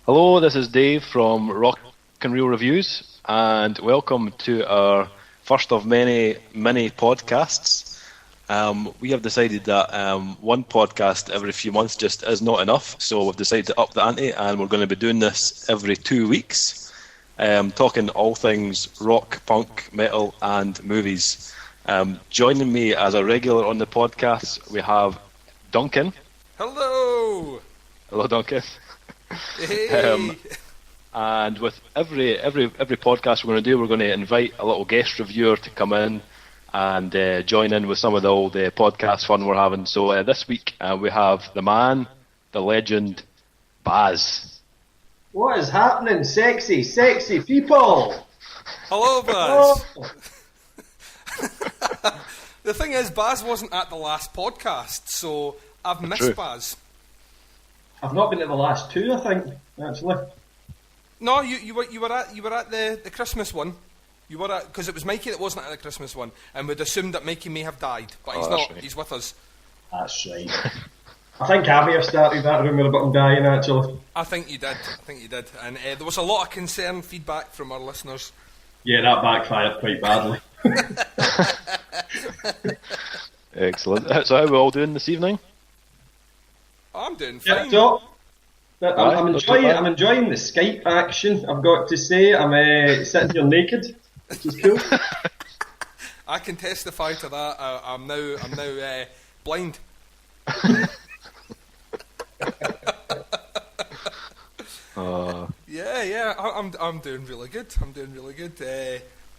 Hello, this is Dave from Rock and Reel Reviews, and welcome to our first of many mini podcasts. We have decided that one podcast every few months just is not enough, so we've decided to up the ante, and we're going to be doing this every 2 weeks, talking all things rock, punk, metal, and movies. Joining me as a regular on the podcast, we have Duncan. Hello. Hello, Duncan. Hey. And with every podcast we're going to do, we're going to invite a little guest reviewer to come in and join in with some of the old podcast fun we're having. So this week we have the man, the legend, Baz. What is happening, sexy people? Hello, Baz. The thing is, Baz wasn't at the last podcast, so I've missed True. Baz. I've not been at the last two, I think, actually. No, you were at the Christmas one. You were at, because it was Mikey that wasn't at the Christmas one, and we'd assumed that Mikey may have died, but he's not. Right. He's with us. That's right. I think I may have started that rumour about him dying, actually. I think you did, and there was a lot of concerned feedback from our listeners. Yeah, that backfired quite badly. Excellent. So how are we all doing this evening? I'm doing fine. Yeah, so, Aye, I'm enjoying the Skype action, I've got to say. I'm sitting here naked, which is cool. I can testify to that. I'm now blind. Yeah. I'm doing really good.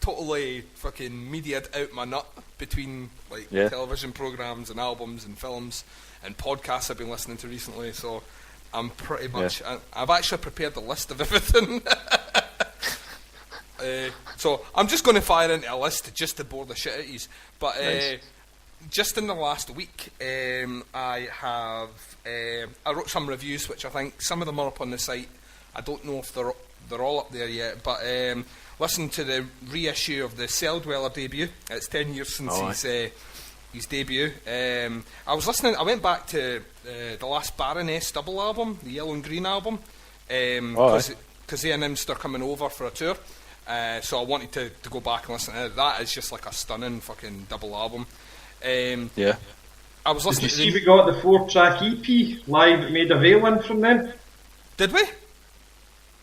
Totally fucking mediaed out my nut between television programs and albums and films and podcasts I've been listening to recently. So I'm pretty much. I've actually prepared the list of everything. So I'm just going to fire into a list just to bore the shit out of you. But Nice. just in the last week, I wrote some reviews, which I think some of them are up on the site. I don't know if they're all up there yet, but listen to the reissue of the Cell Dweller debut. It's 10 years since his debut. I was listening. I went back to the last Baroness double album, the Yellow and Green album, because they announced they're coming over for a tour. So I wanted to go back and listen to it. That is just like a stunning fucking double album. Yeah. I was listening. Did you see we got the 4-track EP live at Maida Vale in from them? Did we?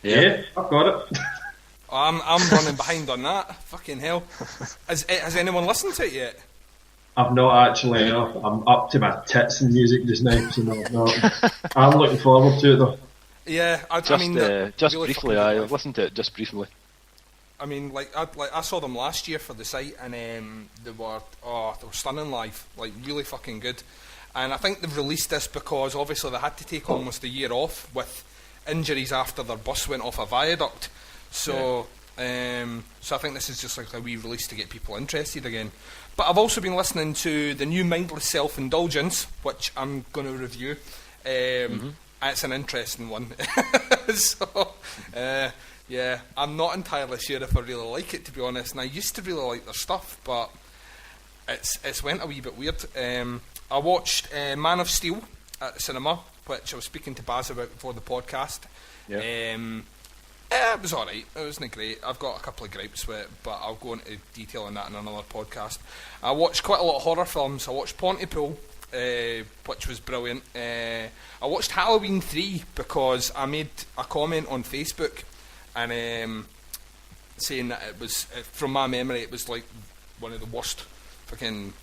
Yeah, I've got it. I'm running behind on that. Fucking hell. Has anyone listened to it yet? I've not actually, no. I'm up to my tits in music just now, so no. I'm looking forward to it though. Yeah, I mean, just really briefly, I've listened to it just briefly. I mean, I saw them last year for the site, and they were stunning live, like really fucking good. And I think they've released this because obviously they had to take almost a year off with injuries after their bus went off a viaduct. So I think this is just like a wee release to get people interested again. But I've also been listening to the new Mindless Self-Indulgence, which I'm going to review. It's an interesting one. Yeah, I'm not entirely sure if I really like it, to be honest. And I used to really like their stuff, but it's went a wee bit weird. I watched Man of Steel at the cinema, which I was speaking to Baz about before the podcast. Yeah. It was alright. It wasn't great. I've got a couple of gripes with it, but I'll go into detail on that in another podcast. I watched quite a lot of horror films. I watched Pontypool, which was brilliant. I watched Halloween 3 because I made a comment on Facebook and saying that it was, from my memory, it was like one of the worst fucking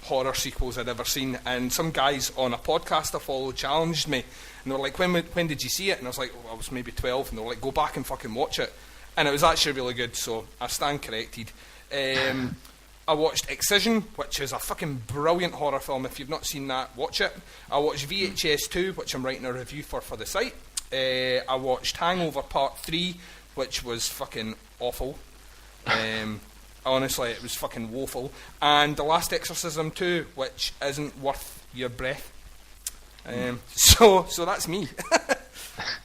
horror sequels I'd ever seen. And some guys on a podcast I follow challenged me, and they were like, when did you see it? And I was like, I was maybe 12, and they were like, go back and fucking watch it. And it was actually really good, so I stand corrected. I watched Excision, which is a fucking brilliant horror film. If you've not seen that, watch it. I watched VHS 2, which I'm writing a review for the site. I watched Hangover Part 3, which was fucking awful. Honestly, it was fucking woeful. And The Last Exorcism 2, which isn't worth your breath. So that's me.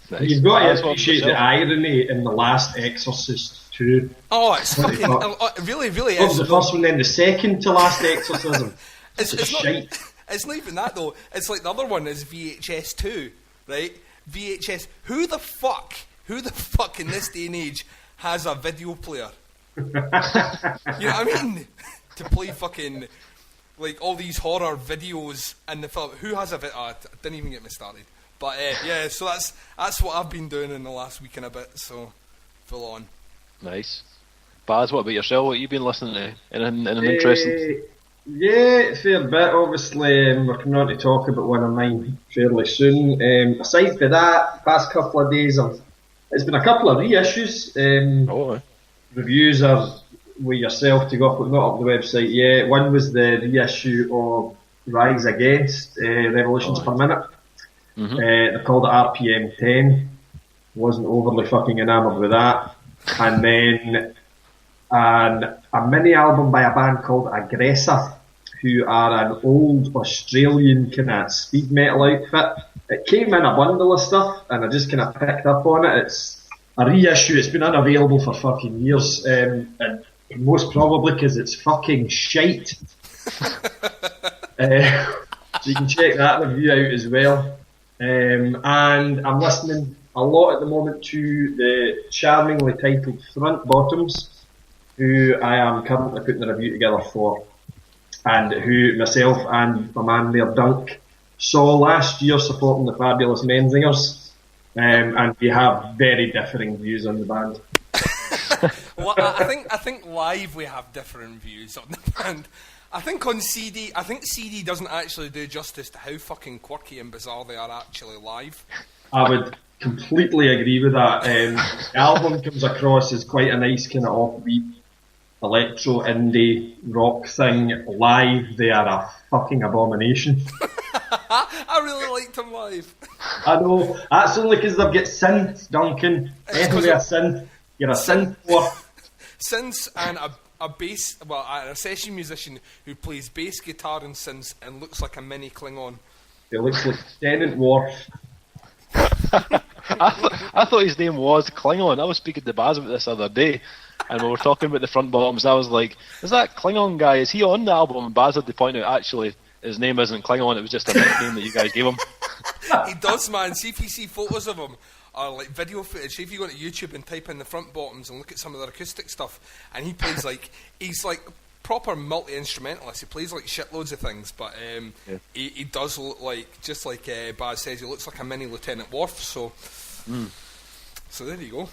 Nice. You've got to appreciate the irony in The Last Exorcist 2. Oh, it's fucking... it really What is. was the first one, then the second to Last Exorcism? It's not, shite. it's not even that, though. It's like the other one is VHS 2, right? VHS. Who the fuck in this day and age has a video player? You know what I mean? To play fucking like all these horror videos in the film. Who has a video? Didn't even get me started. But yeah, so that's what I've been doing in the last week and a bit. So full on. Nice. Baz, what about yourself? What have you been listening to? Anything interesting? Yeah, fair bit. Obviously, we're coming on to talk about one of mine fairly soon. Aside from that, past couple of days, it's been a couple of reissues. Reviews are with yourself to go up, not up the website yet. One was the reissue of Rise Against, Revolutions Per Minute. Mm-hmm. They called it RPM 10. Wasn't overly fucking enamoured with that. And then a mini album by a band called Aggressor, who are an old Australian kind of speed metal outfit. It came in a bundle of stuff, and I just kind of picked up on it. It's a reissue. It's been unavailable for fucking years, and most probably because it's fucking shite. So you can check that review out as well. And I'm listening a lot at the moment to the charmingly titled Front Bottoms, who I am currently putting a review together for, and who myself and my man there, Dunk, saw last year supporting the Fabulous Menzingers, and we have very differing views on the band. Well, I think live we have different views on the band. I think on CD, CD doesn't actually do justice to how fucking quirky and bizarre they are actually live. I would completely agree with that. The album comes across as quite a nice kind of offbeat electro indie rock thing. Live, they are a fucking abomination. I really liked them live. I know. That's only because they've got synths, Duncan. Every a synth. You're a synth for. Synths and a bass, a session musician who plays bass guitar and synths and looks like a mini Klingon. He looks like Tennant Worf. I thought his name was Klingon. I was speaking to Baz about this the other day, and we were talking about the Front Bottoms. I was like, is that Klingon guy, is he on the album? And Baz had to point out, actually, his name isn't Klingon, it was just a nickname that you guys gave him. He does, man. See if you see photos of him, or like video footage. See if you go to YouTube and type in the Front Bottoms and look at some of their acoustic stuff, and he plays he's like proper multi-instrumentalist. He plays like shitloads of things, but he does look like, just like Baz says, he looks like a mini Lieutenant Worf. So there you go.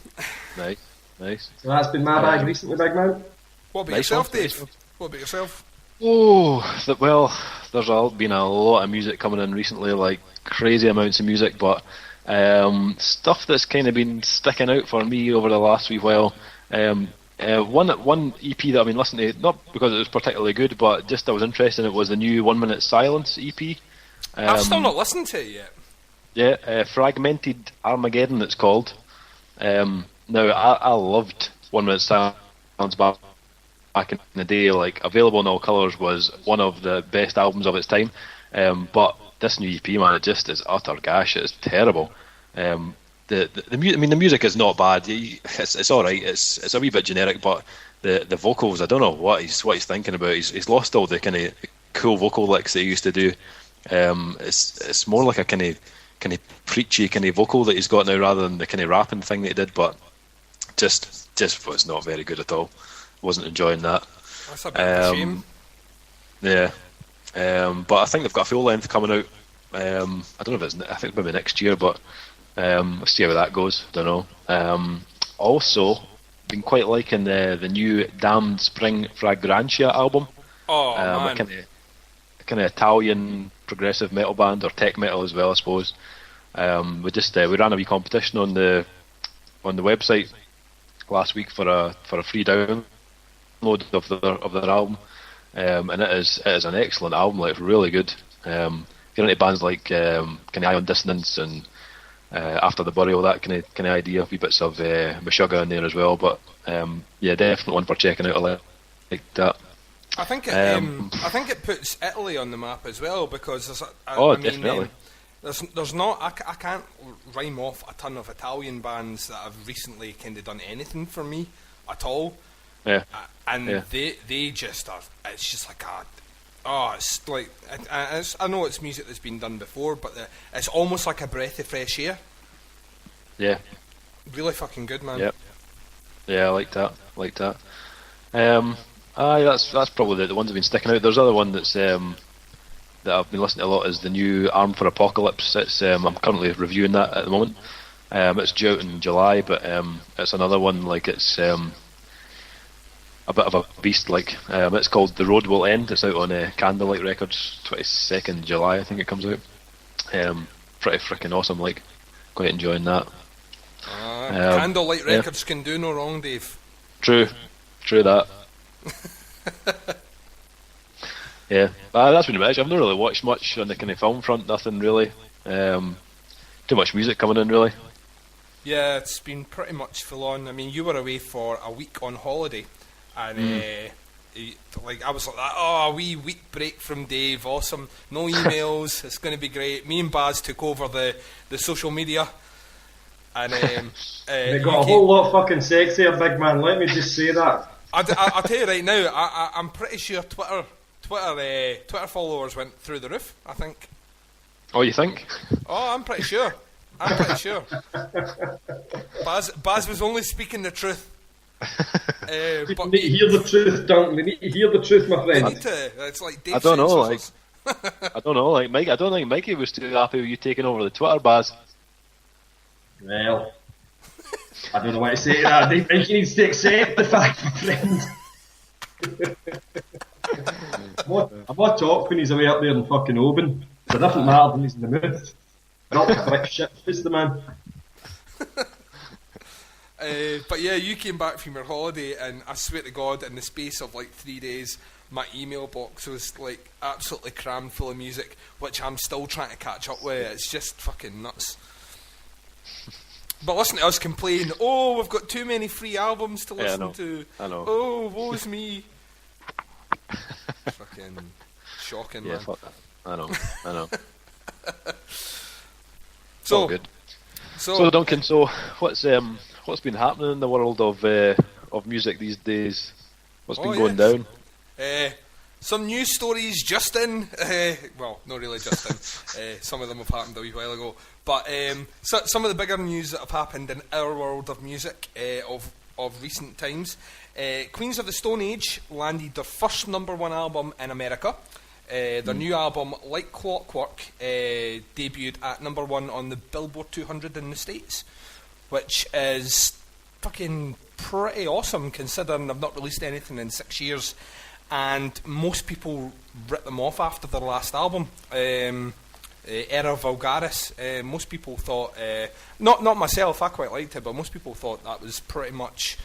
Nice. So that's been my bag recently, big man. What about yourself, Dave? What about yourself? Oh, well, there's been a lot of music coming in recently, like crazy amounts of music, but stuff that's kind of been sticking out for me over the last wee while. One EP that I've been listening to, not because it was particularly good, but just I was interested in it, was the new 1 Minute Silence EP. I've still not listened to it yet. Yeah, Fragmented Armageddon it's called. Now, I loved 1 Minute Silence back in the day. Like, Available in All Colours was one of the best albums of its time. But this new EP, man, it just is utter gash. It's terrible. The music is not bad. It's all right. It's a wee bit generic, but the vocals, I don't know what he's thinking about. He's lost all the kind of cool vocal licks that he used to do. It's more like a kind of preachy kind of vocal that he's got now, rather than the kind of rapping thing that he did. But just was not very good at all. Wasn't enjoying that. That's a bit of a shame. Yeah. But I think they've got a full length coming out. I don't know if I think maybe next year, but let's see how that goes. Don't know. Also, been quite liking the new Damned Spring Fragrantia album. Oh man, kind of Italian progressive metal band, or tech metal as well, I suppose. We ran a wee competition on the website last week for a free download of their album. And it is an excellent album. Like, it's really good. If you're into bands like kind of Ion Dissonance and After the Burial, that kind of idea, a few bits of Meshuggah in there as well. But yeah, definitely one for checking out. I like that. I think it puts Italy on the map as well, because definitely. There's not. I can't rhyme off a ton of Italian bands that have recently kind of done anything for me at all. Yeah. They just are. It's just like it's like I know it's music that's been done before, but it's almost like a breath of fresh air. Yeah. Really fucking good, man. Yep. Yeah, I like that. That's probably the ones that have been sticking out. There's another one that's that I've been listening to a lot is the new Arm for Apocalypse. It's I'm currently reviewing that at the moment. It's due out in July, but it's another one like it's a bit of a beast. Like it's called The Road Will End. It's out on Candlelight Records, 22nd July, I think it comes out. Pretty freaking awesome. Like, quite enjoying that. Candlelight Records can do no wrong, Dave. True that. Yeah, that's been about it. I've not really watched much on the kind of film front. Nothing really. Too much music coming in, really. Yeah, it's been pretty much full on. I mean, you were away for a week on holiday, and like I was like, a wee week break from Dave. Awesome. No emails. It's going to be great. Me and Baz took over the social media. And they got a whole lot fucking sexier, big man. Let me just say that. I'll tell you right now. I'm pretty sure Twitter followers went through the roof. I think. Oh, you think? Oh, I'm pretty sure. Baz was only speaking the truth. But we need to hear the truth, don't we? Need to hear the truth, my friend. We need to. It's like Dave. I don't know. Like Mike. I don't think Mikey was too happy with you taking over the Twitter, Baz. Well, I don't know what to say to that. I think he needs to accept the fact, my friend. I'm not talk when he's away up there in fucking Oban. It's a different matter when he's in the mood. Not the brick shit, is the man. But yeah, you came back from your holiday, and I swear to God, in the space of like 3 days, my email box was like absolutely crammed full of music, which I'm still trying to catch up with. It's just fucking nuts. But listen to us complain, oh, we've got too many free albums to listen to. I know. Oh, woe's me. Fucking shocking, man. Fuck that. I know. So, all good. So Duncan, what's been happening in the world of music these days? What's been going down? Some news stories just in. Well, not really just in. Some of them have happened a wee while ago. But some of the bigger news that have happened in our world of music of recent times. Queens of the Stone Age landed their first #1 album in America. Their new album, Like Clockwork, debuted at #1 on the Billboard 200 in the States, which is fucking pretty awesome considering they've not released anything in 6 years, and most people writ them off after their last album, Era Vulgaris. Most people thought, not myself, I quite liked it, but most people thought that was pretty much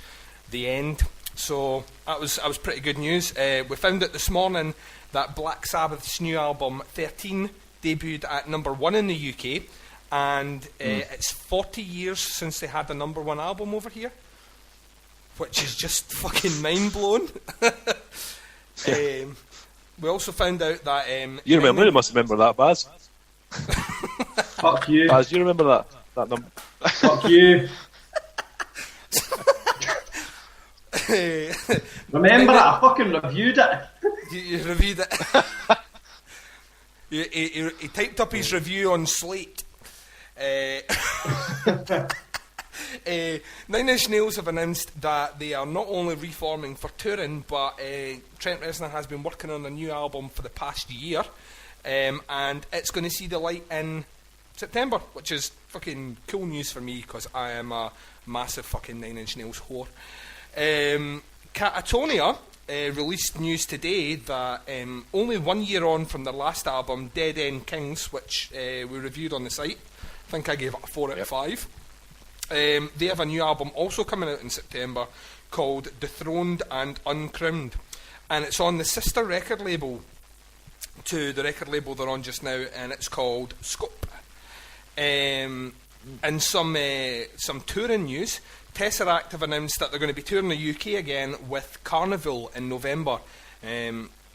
the end. So that was pretty good news. We found out this morning that Black Sabbath's new album 13 debuted at #1 in the UK, and it's 40 years since they had a #1 album over here, which is just fucking mind blowing. We also found out that you must remember that, Baz. Fuck you, Baz. You remember that number? Fuck you. Remember it? I fucking reviewed it. You reviewed it. He typed up his review on Slate. Nine Inch Nails have announced that they are not only reforming for touring, but Trent Reznor has been working on a new album for the past year, and it's going to see the light in September, which is fucking cool news for me because I am a massive fucking Nine Inch Nails whore. Catatonia released news today that only 1 year on from their last album, Dead End Kings, which we reviewed on the site, I think I gave it a 4 out of 5. They have a new album also coming out in September called Dethroned and Uncrowned, and it's on the sister record label to the record label they're on just now, and it's called Scope. And some touring news. Tesseract have announced that they're going to be touring the UK again with Carnival in November.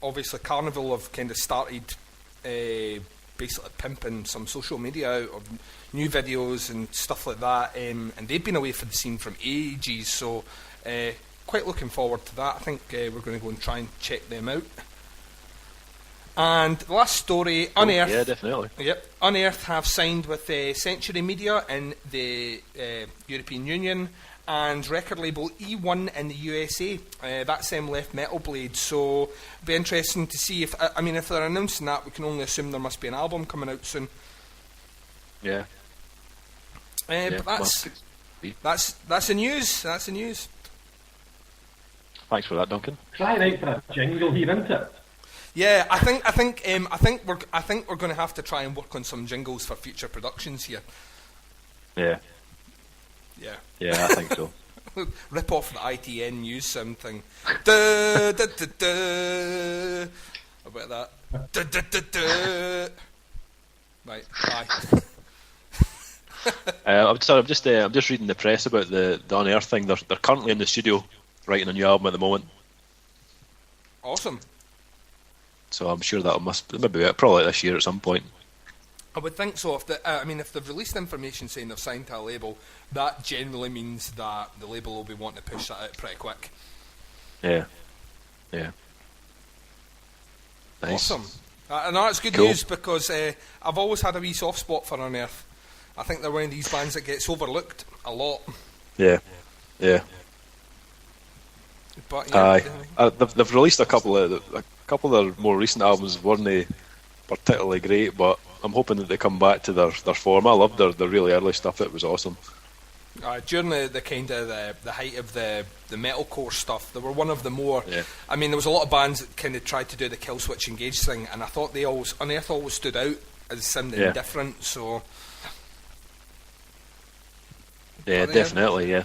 Obviously Carnival have kind of started basically pimping some social media out of new videos and stuff like that, and they've been away for the scene from ages, so quite looking forward to that. I think we're going to go and try and check them out. And the last story, Unearth. Yeah, definitely. Yep, Unearth have signed with Century Media in the European Union and record label E1 in the USA. That's them left Metal Blade, so it'll be interesting to see if if they're announcing that, we can only assume there must be an album coming out soon. Yeah. But that's the news. That's the news. Thanks for that, Duncan. Crying out for a jingle here, isn't it? Yeah, I think we're going to have to try and work on some jingles for future productions here. Yeah. Yeah. Yeah, I think so. Rip off the ITN news sound thing. Da, da, da, da. About that. Da, da, da, da. Right, bye. I'm just reading the press about the Unearth thing. They're currently in the studio writing a new album at the moment. Awesome. So I'm sure that maybe probably this year at some point. I would think so. If they've released information saying they've signed to a label, that generally means that the label will be wanting to push that out pretty quick. Yeah. Yeah. Nice. Awesome. I know it's good news because I've always had a wee soft spot for Unearth. I think they're one of these bands that gets overlooked a lot. Yeah. Yeah. But yeah, they've released a couple of their more recent albums weren't particularly great, but I'm hoping that they come back to their form. I loved their really early stuff. It was awesome. During the kind of the height of the metalcore stuff, they were one of the more. Yeah. I mean, there was a lot of bands that kind of tried to do the Killswitch Engage thing, and I thought Unearth always stood out as something different. So. Yeah, definitely. Yeah,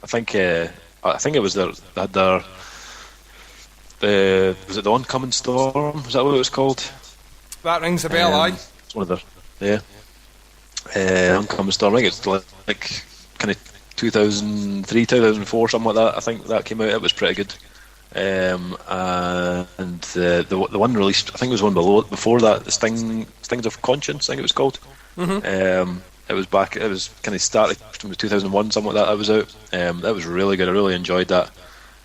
I think it was was it the Oncoming Storm? Was that what it was called? That rings a bell, aye. It's one of their Oncoming Storm. I think it's like kind of 2003, 2004, something like that. I think that came out. It was pretty good. And the one released, I think it was one before that, the Stings of Conscience, I think it was called. Mm-hmm. It was back. It was kind of started from 2001, something like that. That was out. That was really good. I really enjoyed that.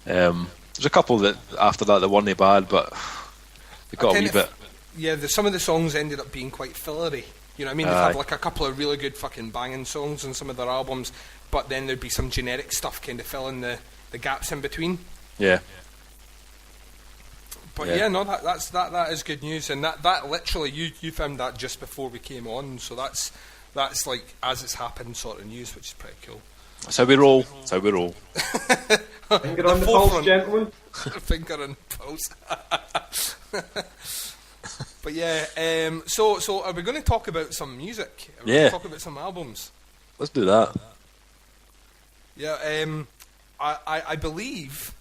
There's a couple that after that weren't bad, but they got a wee bit. Yeah, some of the songs ended up being quite fillery. You know what I mean? They've had like a couple of really good fucking banging songs on some of their albums, but then there'd be some generic stuff kind of filling the gaps in between. Yeah. But that is good news, and that literally you found that just before we came on, so that's like as it's happened sort of news, which is pretty cool. That's how we roll. Finger on the pulse, gentlemen. Finger on the pulse. But yeah, so are we going to talk about some music? Are we going to talk about some albums? Let's do that. Yeah, I believe,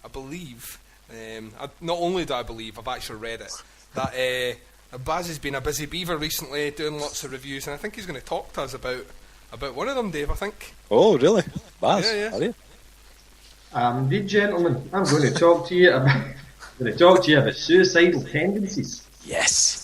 not only do I believe, I've actually read it, that Baz has been a busy beaver recently, doing lots of reviews, and I think he's going to talk to us about one of them, Dave, I think. Oh, really? Baz? Yeah. Are you? Indeed, gentlemen, I'm going to talk to you about Suicidal Tendencies. Yes.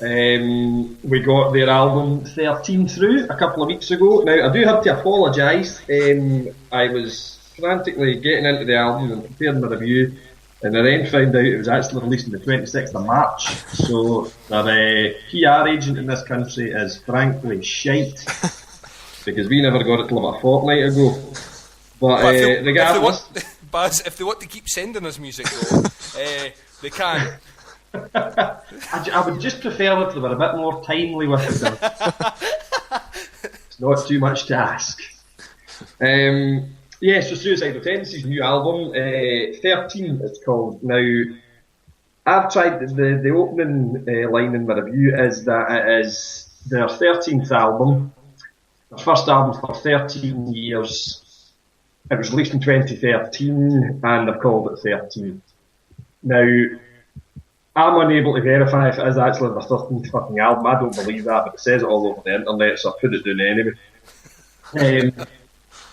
We got their album 13 through a couple of weeks ago. Now, I do have to apologise. I was frantically getting into the album and preparing my review, and I then found out it was actually released on the 26th of March. So their PR agent in this country is frankly shite, because we never got it till about a fortnight ago. But Baz, if they want to keep sending us music, though, they can. I would just prefer if they were a bit more timely with it. It's not too much to ask. So Suicidal Tendencies' new album, 13 it's called. Now, I've tried, the opening line in my review is that it is their 13th album, their first album for 13 years. It was released in 2013 and they've called it 13. Now, I'm unable to verify if it is actually their 13th fucking album. I don't believe that, but it says it all over the internet, so I put it down anyway.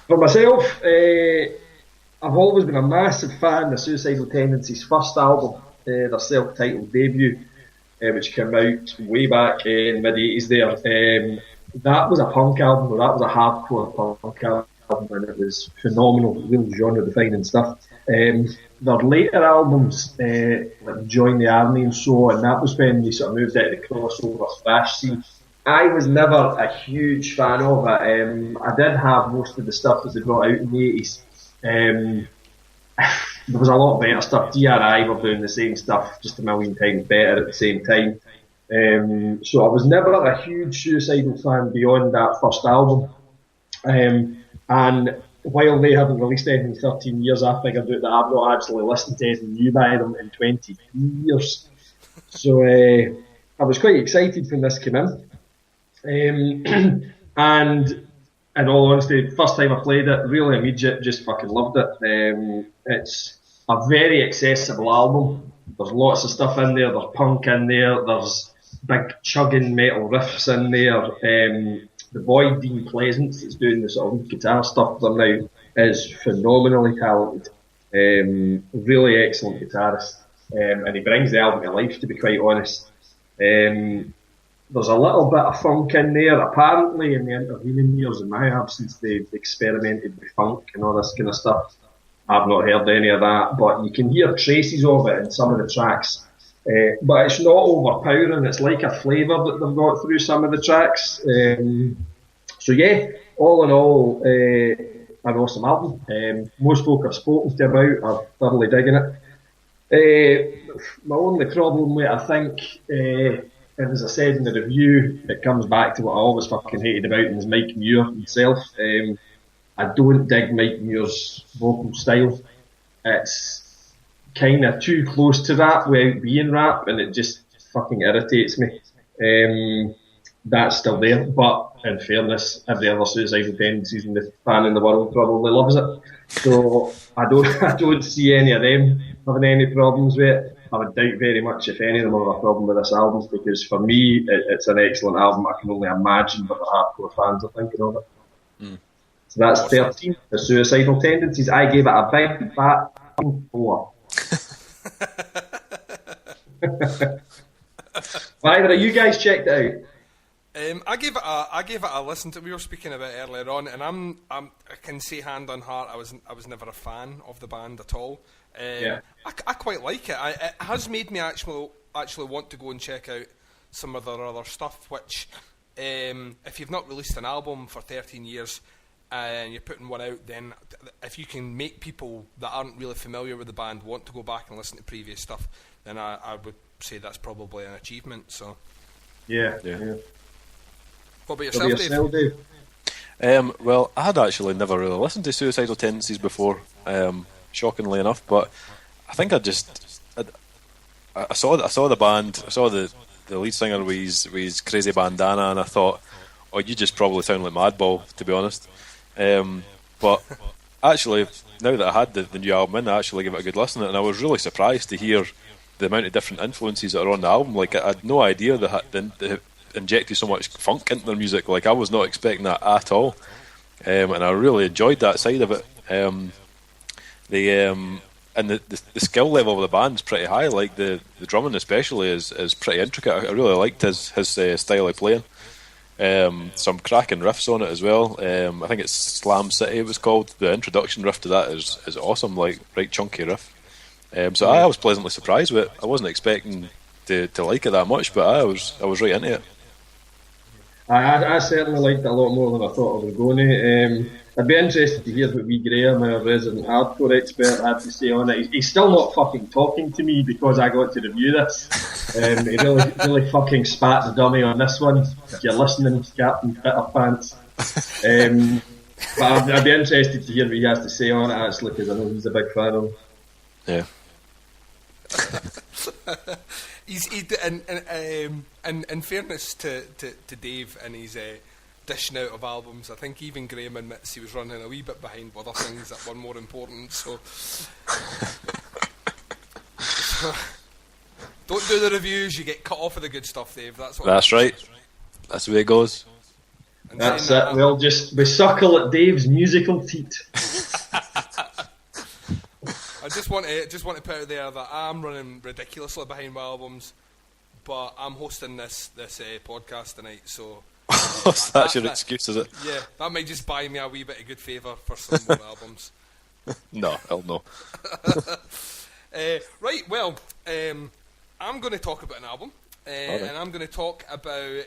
For myself, I've always been a massive fan of Suicidal Tendencies' first album, their self-titled debut, which came out way back in mid-80s there. That was a punk album, or that was a hardcore punk album, and it was phenomenal, real genre-defining stuff. Their later albums, like Join the Army and so on, that was when they sort of moved out of the crossover thrash scene. I was never a huge fan of it. I did have most of the stuff that they brought out in the 80s. There was a lot better stuff. DRI were doing the same stuff, just a million times better at the same time. So I was never a huge Suicidal fan beyond that first album. And while they haven't released anything in 13 years, I figured out that I've not actually listened to anything new by them in 20 years. So I was quite excited when this came in. And in all honesty, first time I played it, really immediate, just fucking loved it. It's a very accessible album. There's lots of stuff in there. There's punk in there. There's big chugging metal riffs in there. The boy Dean Pleasance that's doing the sort of guitar stuff for them now is phenomenally talented. Really excellent guitarist. And he brings the album to life, to be quite honest. There's a little bit of funk in there. Apparently, in the intervening years, in my absence, they've experimented with funk and all this kind of stuff. I've not heard any of that, but you can hear traces of it in some of the tracks. But it's not overpowering. It's like a flavour that they've got through some of the tracks. So yeah, all in all, an awesome album. Most folk I've spoken to about are thoroughly digging it. My only problem with it, I think, and as I said in the review, it comes back to what I always fucking hated about him, is Mike Muir himself. I don't dig Mike Muir's vocal style. It's kind of too close to rap without being rap, and it just fucking irritates me. That's still there, but in fairness, every other Suicidal Tendencies in the fan in the world probably loves it. So I don't see any of them having any problems with it. I would doubt very much if any of them have a problem with this album, because for me, it's an excellent album. I can only imagine what the hardcore fans are thinking of it. So that's 13, the Suicidal Tendencies. I gave it a big fat 4. Either of you guys checked it out? I gave it a listen to. We were speaking about it earlier on, and I can say hand on heart, I was never a fan of the band at all. I quite like it. It has made me actually want to go and check out some of their other stuff. Which, if you've not released an album for 13 years and you're putting one out, then if you can make people that aren't really familiar with the band want to go back and listen to previous stuff, then I would say that's probably an achievement. So, yeah. What about yourself, Dave? Well, I had actually never really listened to Suicidal Tendencies before, shockingly enough. But I think I saw the band, I saw the lead singer with his crazy bandana, and I thought, oh, you just probably sound like Madball, to be honest. But actually, now that I had the new album in, I actually gave it a good listen, and I was really surprised to hear the amount of different influences that are on the album. Like, I had no idea they injected so much funk into their music. Like, I was not expecting that at all, and I really enjoyed that side of it. And the skill level of the band is pretty high. Like, the drumming especially is pretty intricate. I really liked his style of playing. Some cracking riffs on it as well. I think it's Slam City it was called. The introduction riff to that is awesome, like right chunky riff. So I was pleasantly surprised with it. I wasn't expecting to like it that much, but I was right into it. I certainly liked it a lot more than I thought I was going to. I'd be interested to hear what wee Graham, our resident hardcore expert, had to say on it. He's still not fucking talking to me because I got to review this. He really fucking spat the dummy on this one. If you're listening, Captain Pitterpants. But I'd be interested to hear what he has to say on it, actually, because I know he's a big fan of it. Yeah. In fairness to Dave and his dishing out of albums, I think even Graham admits he was running a wee bit behind with other things that were more important. So don't do the reviews; you get cut off of the good stuff, Dave. That's right. That's the way it goes. And that's it. We suckle at Dave's musical teat. I just want to put out there that I'm running ridiculously behind my albums, but I'm hosting this podcast tonight, so That's your excuse, is it? Yeah, that might just buy me a wee bit of good favour for some more albums. No, hell no. Right, well, I'm going to talk about an album, and I'm going to talk about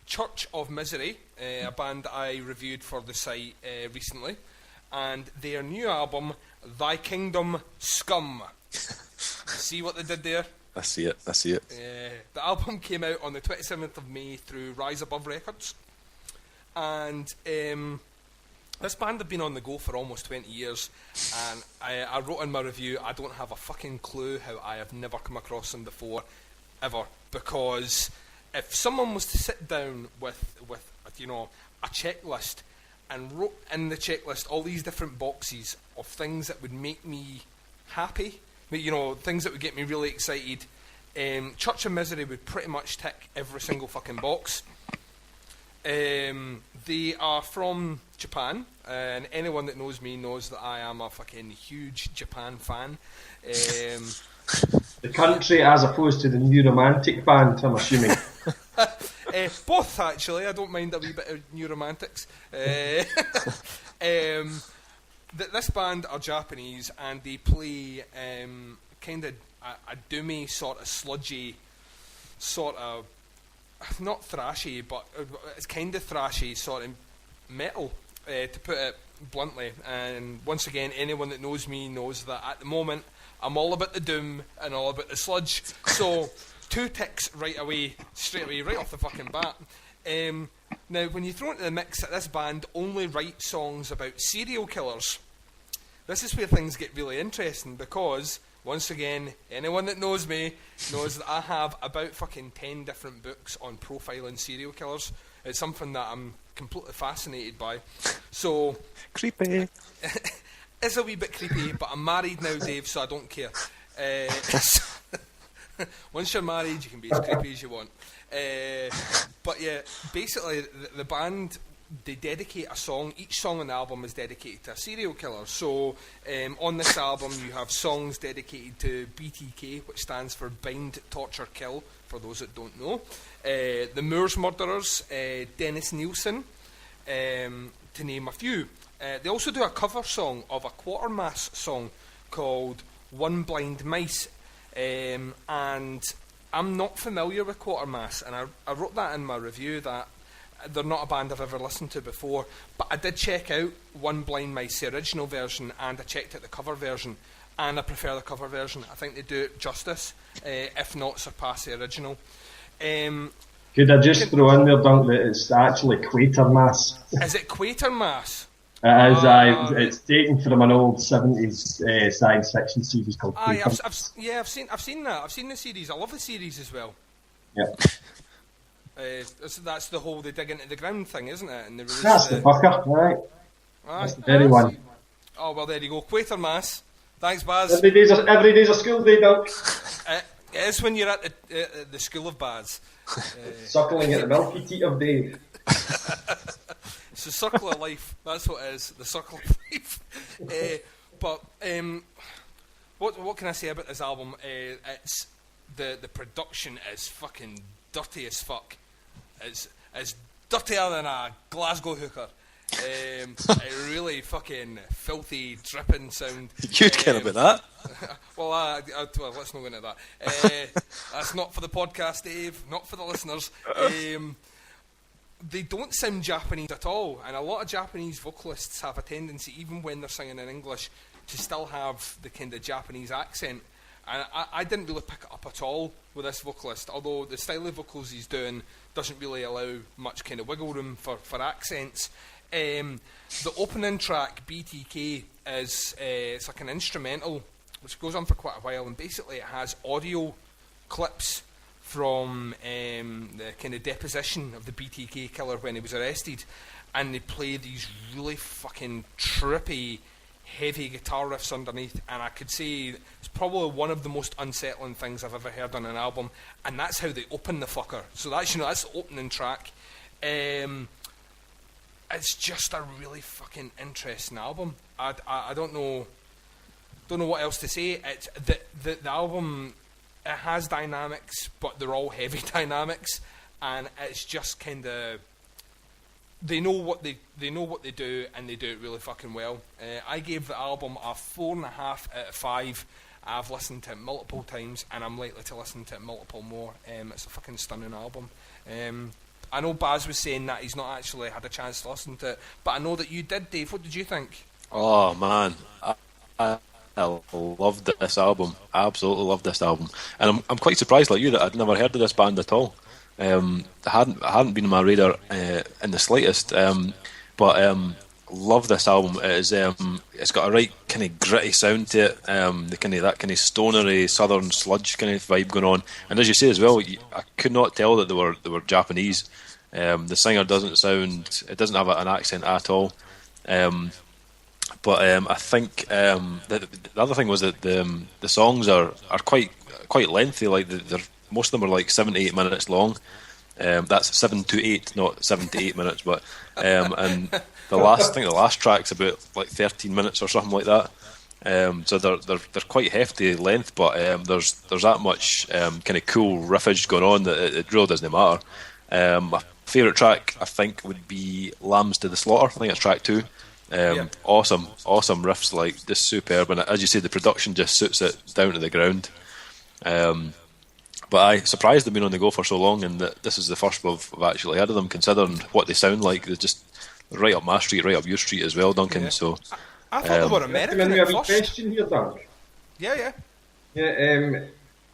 Church of Misery, a band I reviewed for the site recently, and their new album, Thy Kingdom Scum. See what they did there? I see it. The album came out on the 27th of May through Rise Above Records, and this band have been on the go for almost 20 years, and I wrote in my review, I don't have a fucking clue how I have never come across them before, ever, because if someone was to sit down with a checklist and wrote in the checklist all these different boxes of things that would make me happy, things that would get me really excited, Church of Misery would pretty much tick every single fucking box. They are from Japan, and anyone that knows me knows that I am a fucking huge Japan fan. The country as opposed to the New Romantic band, I'm assuming. Both, actually. I don't mind a wee bit of New Romantics. This band are Japanese, and they play kind of a doomy, sort of sludgy, sort of, not thrashy, but it's kind of thrashy sort of metal, to put it bluntly. And once again, anyone that knows me knows that at the moment I'm all about the doom and all about the sludge. So 2 ticks straight away, right off the fucking bat. Now, when you throw into the mix that this band only write songs about serial killers, this is where things get really interesting, because once again, anyone that knows me knows that I have about fucking 10 different books on profiling serial killers. It's something that I'm completely fascinated by. So Creepy. It's a wee bit creepy, but I'm married now, Dave, so I don't care. Once you're married, you can be as creepy as you want. But yeah, basically the band, they dedicate a song. Each song on the album is dedicated to a serial killer. So on this album you have songs dedicated to BTK, which stands for Bind, Torture, Kill, for those that don't know. The Moors Murderers, Dennis Nielsen, to name a few. They also do a cover song of a Quatermass song called One Blind Mice, and I'm not familiar with Quatermass, and I wrote that in my review that they're not a band I've ever listened to before, but I did check out One Blind Mice, the original version, and I checked out the cover version, and I prefer the cover version. I think they do it justice, if not surpass the original. Could I just throw in there, Dunk, that it's actually Quatermass? Is it Quatermass? It is. It's taken from an old 70s science fiction series called Quatermass. I've seen that. I've seen the series. I love the series as well. Yeah. That's the whole they dig into the ground thing, isn't it? And that's the fucker, right? That's the very one. Oh, well, there you go. Quatermass. Thanks, Baz. Every day's a school day, Dunk. It is when you're at the school of Baz. Suckling at the milky teat of Dave. It's the circle of life. That's what it is. The circle of life. But what can I say about this album? It's the production is fucking dirty as fuck. It's dirtier than a Glasgow hooker. A really fucking filthy, dripping sound. You'd care about that. Well, let's not go into that. That's not for the podcast, Dave. Not for the listeners. They don't sound Japanese at all, and a lot of Japanese vocalists have a tendency, even when they're singing in English, to still have the kind of Japanese accent. And I didn't really pick it up at all with this vocalist, although the style of vocals he's doing doesn't really allow much kind of wiggle room for accents. The opening track, BTK, is it's like an instrumental which goes on for quite a while, and basically it has audio clips from the kind of deposition of the BTK killer when he was arrested, and they play these really fucking trippy, heavy guitar riffs underneath, and I could say it's probably one of the most unsettling things I've ever heard on an album, and that's how they open the fucker. So that's that's the opening track. It's just a really fucking interesting album. I don't know what else to say. It's the album. It has dynamics, but they're all heavy dynamics, and it's just kind of they know what they do, and they do it really fucking well. I gave the album a 4.5 out of 5. I've listened to it multiple times, and I'm likely to listen to it multiple more. It's a fucking stunning album. I know Baz was saying that he's not actually had a chance to listen to it, but I know that you did, Dave. What did you think? Oh man, I loved this album. I absolutely loved this album, and I'm quite surprised, like you, that I'd never heard of this band at all. It hadn't been on my radar in the slightest. But love this album. It is, it's got a right kind of gritty sound to it. The kind of that kind of stonery southern sludge kind of vibe going on. And as you say as well, I could not tell that they were Japanese. The singer doesn't have an accent at all. But I think the other thing was that the songs are quite lengthy. Like most of them are like 7 to 8 minutes long. That's 7 to 8, not 7 to 8 minutes. But and the last track's about like 13 minutes or something like that. So they're quite hefty length, but there's that much kind of cool riffage going on that it really doesn't matter. My favourite track, I think, would be Lambs to the Slaughter. I think it's track 2. Awesome riffs, like just superb, and as you say, the production just suits it down to the ground. But I surprised they've been on the go for so long, and that this is the first I've actually heard of them, considering what they sound like. They're just right up my street, right up your street as well, Duncan. Yeah. So I thought they were American Can I at have a first. question here, Dunk? Yeah.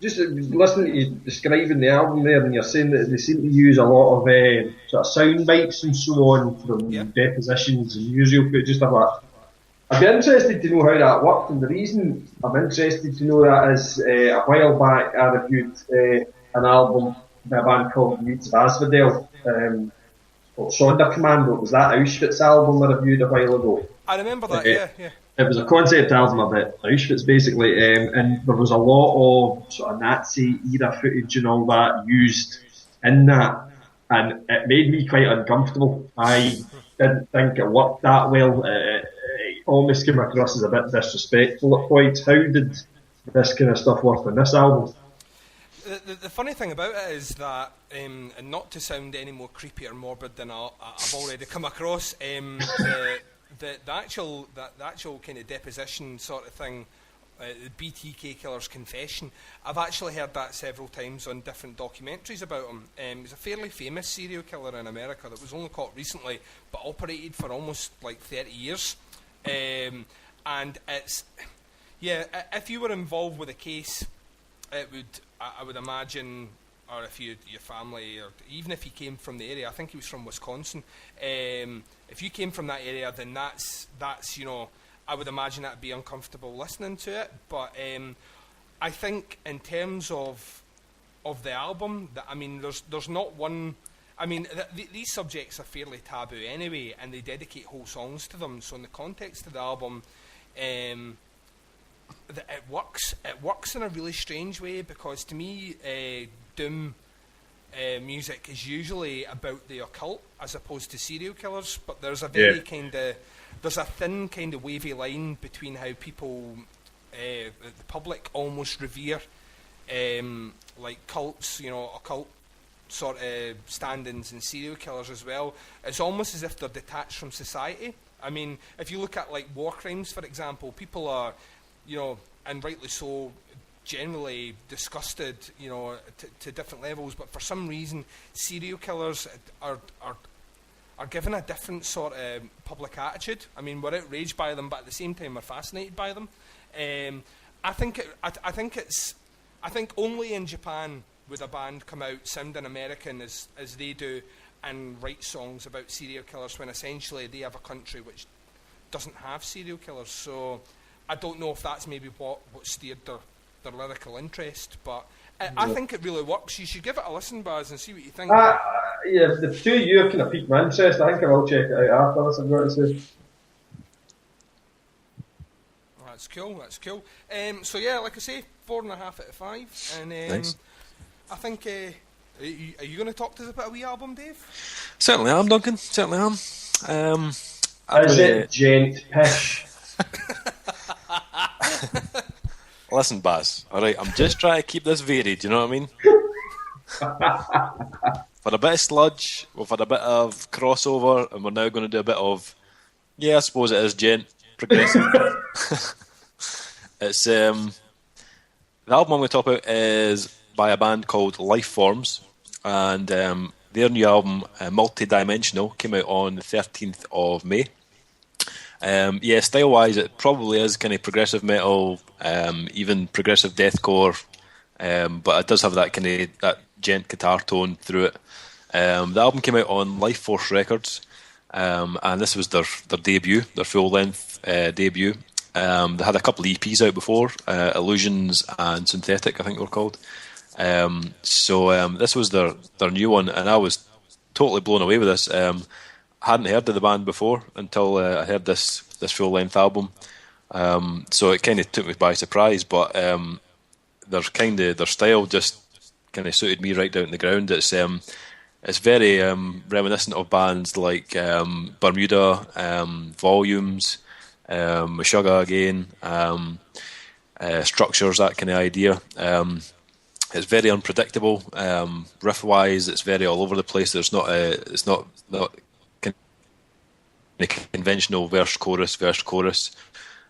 Just listening to you describing the album there, and you're saying that they seem to use a lot of sort of sound bites and so on from depositions and newsreel footage and stuff like that. I'd be interested to know how that worked, and the reason I'm interested to know that is a while back I reviewed an album by a band called Youths of Asphodel, called Sonderkommando. It was that Auschwitz album I reviewed a while ago. I remember that, yeah. It was a concept album about Auschwitz, basically, and there was a lot of sort of Nazi-era footage and all that used in that, and it made me quite uncomfortable. I didn't think it worked that well. It almost came across as a bit disrespectful at points. How did this kind of stuff work on this album? The funny thing about it is that, and not to sound any more creepy or morbid than I've already come across, the actual kind of deposition sort of thing, the BTK Killer's Confession, I've actually heard that several times on different documentaries about him. He's a fairly famous serial killer in America that was only caught recently, but operated for almost like 30 years. And it's, if you were involved with a case, I would imagine, or if your family, or even if you came from the area, I think he was from Wisconsin. If you came from that area, then that's I would imagine that'd be uncomfortable listening to it. But I think in terms of the album, there's not one. I mean, these subjects are fairly taboo anyway, and they dedicate whole songs to them. So in the context of the album, it works. It works in a really strange way, because to me, doom music is usually about the occult as opposed to serial killers. But there's a very there's a thin kind of wavy line between how people, the public, almost revere like cults, occult sort of stand-ins, and serial killers as well. It's almost as if they're detached from society. I mean, if you look at like war crimes, for example, people are, and rightly so, generally disgusted, to different levels. But for some reason, serial killers are given a different sort of public attitude. I mean, we're outraged by them, but at the same time, we're fascinated by them. I think only in Japan would a band come out sounding American as they do and write songs about serial killers, when essentially they have a country which doesn't have serial killers. So I don't know if that's maybe what steered their lyrical interest, but I think it really works. You should give it a listen, Baz, and see what you think. The two of you have kind of piqued my interest. I think I will check it out after this. I've got to say. That's cool. So yeah, like I say, 4.5 out of 5, and nice. I think. Are you going to talk to us about a wee album, Dave? Certainly am, Duncan. Certainly am. Is it gent pish? Listen, Baz. All right, I'm just trying to keep this varied. You know what I mean? had a bit of sludge, we've had a bit of crossover, and we're now going to do a bit of, yeah, I suppose it is gent progressive. It's the album I'm going to talk about is by a band called Lifeforms, and their new album, Multidimensional, came out on the 13th of May. Yeah, style-wise, it probably is kind of progressive metal, even progressive deathcore, but it does have that kind of that gent guitar tone through it. The album came out on Lifeforce Records, and this was their debut, their full-length debut. They had a couple of EPs out before, Illusions and Synthetic, I think they were called. So this was their new one, and I was totally blown away with this. I hadn't heard of the band before until I heard this full-length album. So it kind of took me by surprise, but their style just kind of suited me right down to the ground. It's very reminiscent of bands like Bermuda, Volumes, Meshuggah again, Structures, that kind of idea. It's very unpredictable. Riff-wise, it's very all over the place. It's not conventional verse chorus with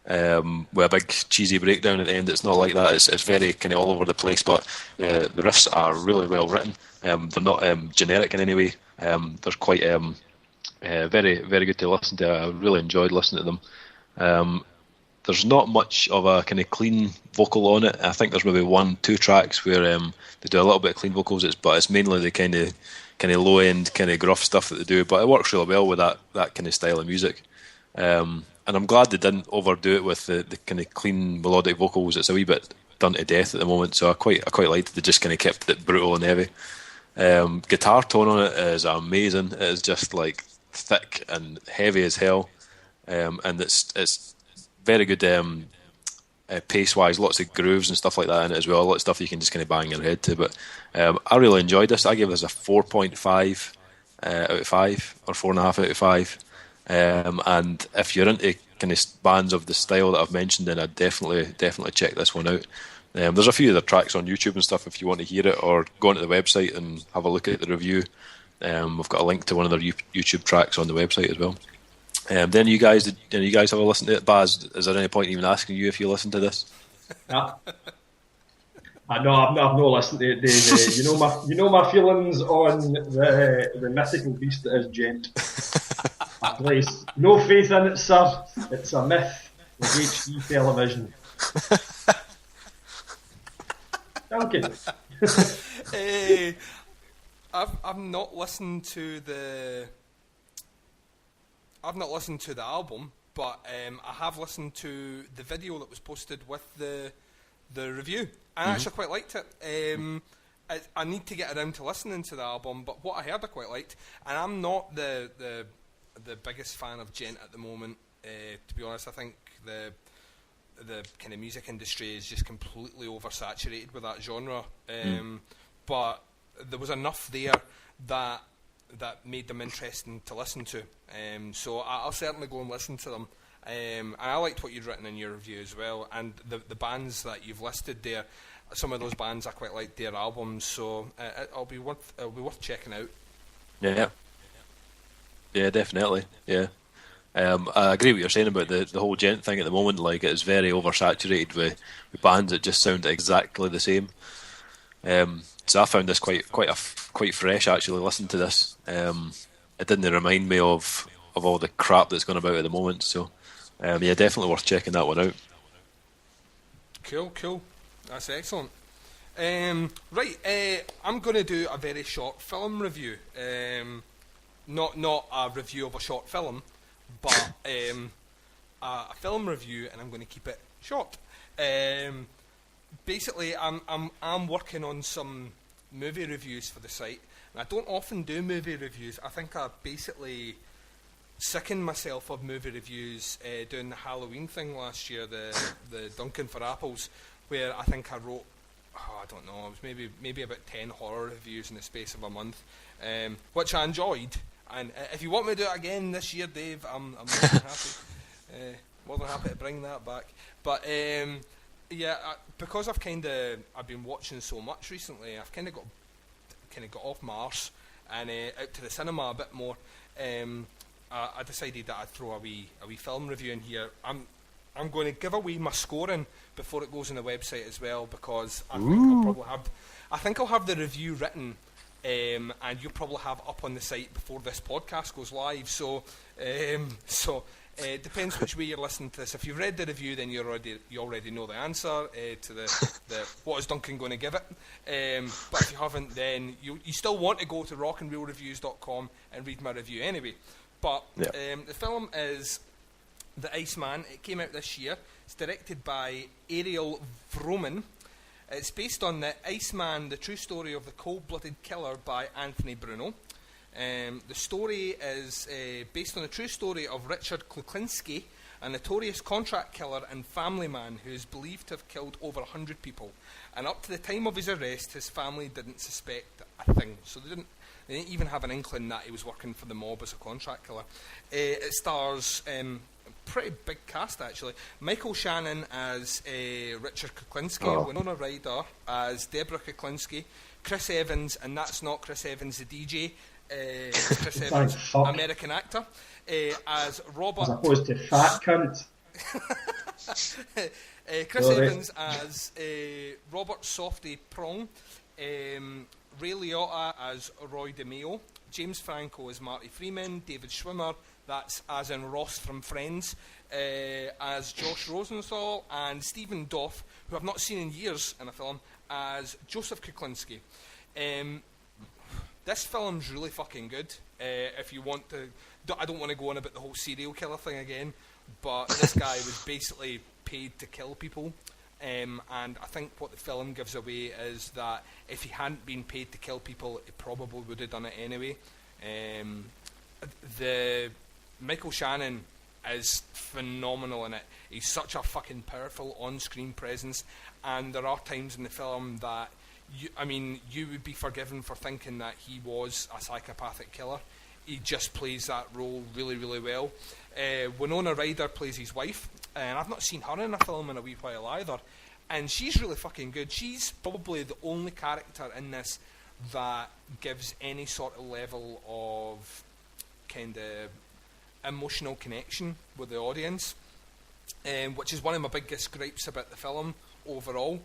a big cheesy breakdown at the end. It's not like that. It's very kind of all over the place, but the riffs are really well written. They're not generic in any way. They're quite very, very good to listen to. I really enjoyed listening to them. There's not much of a kind of clean vocal on it. I think there's maybe 1-2 tracks where they do a little bit of clean vocals, but it's mainly the kind of low end, kind of gruff stuff that they do. But it works really well with that kind of style of music. And I'm glad they didn't overdo it with the kind of clean melodic vocals. It's a wee bit done to death at the moment, so I quite liked it. They just kind of kept it brutal and heavy. Guitar tone on it is amazing. It is just like thick and heavy as hell, and it's very good pace wise. Lots of grooves and stuff like that in it as well. A lot of stuff you can just kind of bang your head to. But I really enjoyed this. I gave this a 4.5 out of 5 or 4.5 out of 5. And if you're into kind of bands of the style that I've mentioned, then I'd definitely check this one out. There's a few other tracks on YouTube and stuff if you want to hear it, or go onto the website and have a look at the review. We've got a link to one of their YouTube tracks on the website as well. Then you guys have a listen to it? Baz, is there any point even asking you if you listen to this? Yeah. No, I've no listened to it, Dave. You know my feelings on the mythical beast that is gent. I place no faith in it, sir. It's a myth with HD television. Duncan. I've not listened to the album, but I have listened to the video that was posted with the review. I actually quite liked it. I need to get around to listening to the album, but what I heard I quite liked. And I'm not the biggest fan of gent at the moment. To be honest, I think the kind of music industry is just completely oversaturated with that genre. But there was enough there that made them interesting to listen to. So I'll certainly go and listen to them. And I liked what you'd written in your review as well. And the bands that you've listed there, some of those bands I quite liked their albums. So it'll be worth checking out. Yeah, definitely. Yeah. I agree with what you're saying about the whole gent thing at the moment. Like, it's very oversaturated with bands that just sound exactly the same. So I found this quite fresh actually. Listening to this, it didn't remind me of all the crap that's going about at the moment. So yeah, definitely worth checking that one out. Cool. That's excellent. Right, I'm going to do a very short film review. Not a review of a short film, but a film review, and I'm going to keep it short. Basically, I'm working on some movie reviews for the site, and I don't often do movie reviews. I think I basically sickened myself of movie reviews doing the Halloween thing last year, the Duncan for Apples, where I think I wrote, I don't know, it was maybe about 10 horror reviews in the space of a month, which I enjoyed. And if you want me to do it again this year, Dave, I'm more than happy. More than happy to bring that back. But yeah, because I've been watching so much recently, I've kind of got off my arse, and out to the cinema a bit more, I decided that I'd throw a wee film review in here. I'm going to give away my scoring before it goes on the website as well, because I think I'll have the review written, and you'll probably have it up on the site before this podcast goes live. So it depends which way you're listening to this. If you've read the review, then you already know the answer to the what is Duncan going to give it. But if you haven't, then you still want to go to rockandreelreviews.com and read my review anyway. But the film is The Iceman. It came out this year. It's directed by Ariel Vroman. It's based on The Iceman, the true story of the cold-blooded killer by Anthony Bruno. The story is based on the true story of Richard Kuklinski, a notorious contract killer and family man who is believed to have killed over 100 people. And up to the time of his arrest, his family didn't suspect a thing. So they didn't even have an inkling that he was working for the mob as a contract killer. It stars a pretty big cast, actually. Michael Shannon as Richard Kuklinski, Winona Ryder as Deborah Kuklinski, Chris Evans, and that's not Chris Evans the DJ, Chris Evans, American actor, as Robert... As opposed to fat cunt. Chris Evans as Robert Softy Prong, Ray Liotta as Roy DeMeo, James Franco as Marty Freeman, David Schwimmer, that's as in Ross from Friends, as Josh Rosenthal, and Stephen Doff, who I've not seen in years in a film, as Joseph Kuklinski. This film's really fucking good. If you want to... I don't want to go on about the whole serial killer thing again, but this guy was basically paid to kill people. And I think what the film gives away is that if he hadn't been paid to kill people, he probably would have done it anyway. The Michael Shannon is phenomenal in it. He's such a fucking powerful on-screen presence, and there are times in the film that you would be forgiven for thinking that he was a psychopathic killer. He just plays that role really, really well. Winona Ryder plays his wife, and I've not seen her in a film in a wee while either, and she's really fucking good. She's probably the only character in this that gives any sort of level of kind of emotional connection with the audience, which is one of my biggest gripes about the film overall,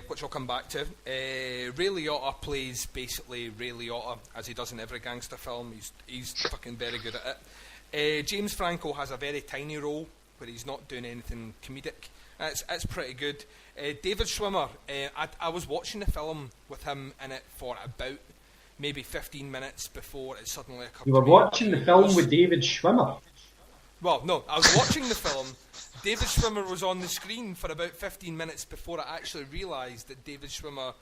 which I'll come back to. Ray Liotta plays basically Ray Liotta, as he does in every gangster film. He's fucking very good at it. James Franco has a very tiny role where he's not doing anything comedic. It's pretty good. David Schwimmer, I was watching the film with him in it for about maybe 15 minutes before it suddenly occurred. You were watching the film with David Schwimmer? Well, no, I was watching the film. David Schwimmer was on the screen for about 15 minutes before I actually realised that David Schwimmer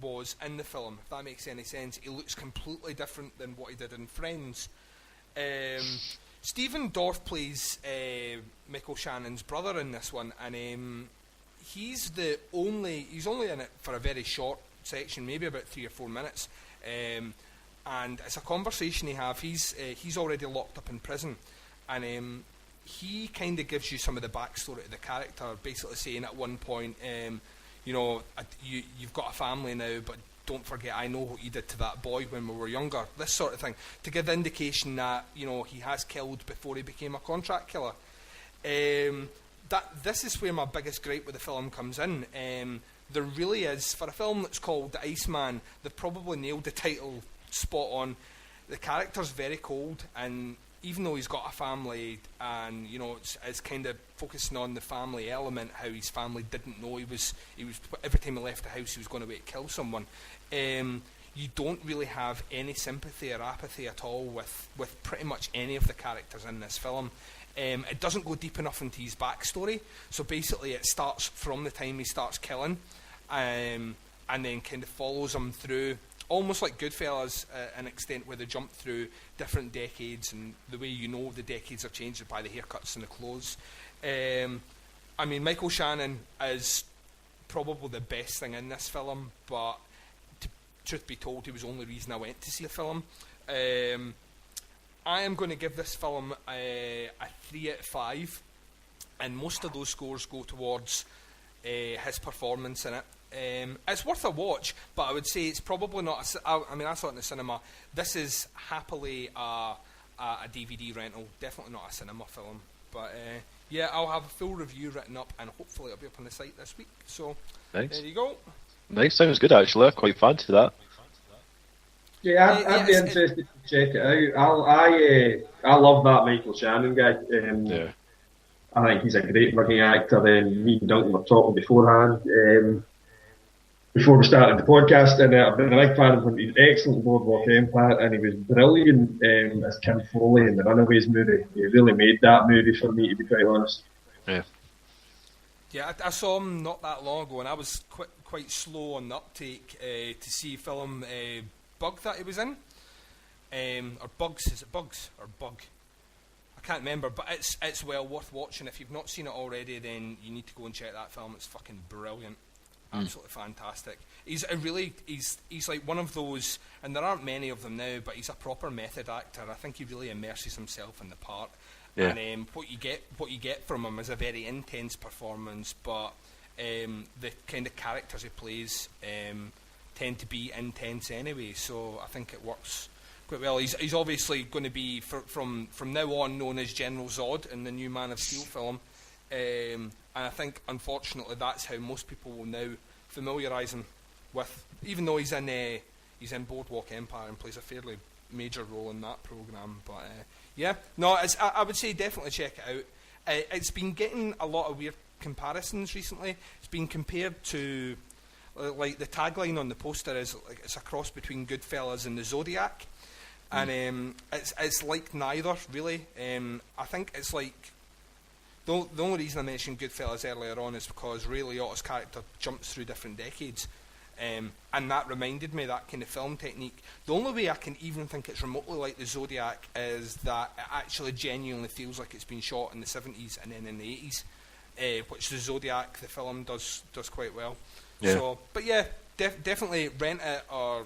was in the film, if that makes any sense. He looks completely different than what he did in Friends. Stephen Dorff plays Michael Shannon's brother in this one, and he's only in it for a very short section, maybe about 3 or 4 minutes, and it's a conversation they have. He's already locked up in prison, and he kind of gives you some of the backstory to the character, basically saying at one point, you've got a family now, but don't forget, I know what you did to that boy when we were younger, this sort of thing, to give the indication that, he has killed before he became a contract killer. This is where my biggest gripe with the film comes in. There really is, for a film that's called The Iceman, they've probably nailed the title spot on. The character's very cold, and even though he's got a family, and it's kind of focusing on the family element, how his family didn't know he was every time he left the house he was going to kill someone. You don't really have any sympathy or apathy at all with pretty much any of the characters in this film. It doesn't go deep enough into his backstory, so basically it starts from the time he starts killing, and then kind of follows him through, almost like Goodfellas, an extent where they jump through different decades, and the way the decades are changed by the haircuts and the clothes. Michael Shannon is probably the best thing in this film, but truth be told, he was the only reason I went to see the film. I am going to give this film a 3 out of 5, and most of those scores go towards his performance in it. It's worth a watch, but I would say it's probably not. I mean, I saw it in the cinema. This is happily a DVD rental, definitely not a cinema film. But yeah, I'll have a full review written up, and hopefully it'll be up on the site this week. So nice. There you go. Nice, sounds good actually. I quite fancy that. Yeah, I'd be interested to check it out. I love that Michael Shannon guy. Yeah. I think he's a great fucking actor. Me and Duncan were talking beforehand, before we started the podcast, and I've been a big fan of him. He's excellent in Boardwalk Empire, and he was brilliant as Kim Foley in the Runaways movie. He really made that movie for me, to be quite honest. Yeah. Yeah, I saw him not that long ago, and I was quite slow on the uptake to see film Bug that he was in, or Bugs. Is it Bugs or Bug? I can't remember, but it's well worth watching. If you've not seen it already, then you need to go and check that film. It's fucking brilliant, absolutely fantastic. He's like one of those, and there aren't many of them now, but he's a proper method actor. I think he really immerses himself in the part. Yeah. And what you get from him is a very intense performance, but the kind of characters he plays tend to be intense anyway. So I think it works quite well. He's obviously going to be from now on known as General Zod in the new Man of Steel film, and I think unfortunately that's how most people will now familiarise him with. Even though he's in Boardwalk Empire and plays a fairly major role in that programme, but yeah, no, I would say definitely check it out. It's been getting a lot of weird comparisons recently. It's been compared to, like, the tagline on the poster is like it's a cross between Goodfellas and the Zodiac, and it's like neither really. I think it's like the only reason I mentioned Goodfellas earlier on is because Ray Liotta's character jumps through different decades. And that reminded me of that kind of film technique. The only way I can even think it's remotely like the Zodiac is that it actually genuinely feels like it's been shot in the 70s and then in the 80s, which the Zodiac, the film, does quite well. Yeah. So, but yeah, definitely rent it or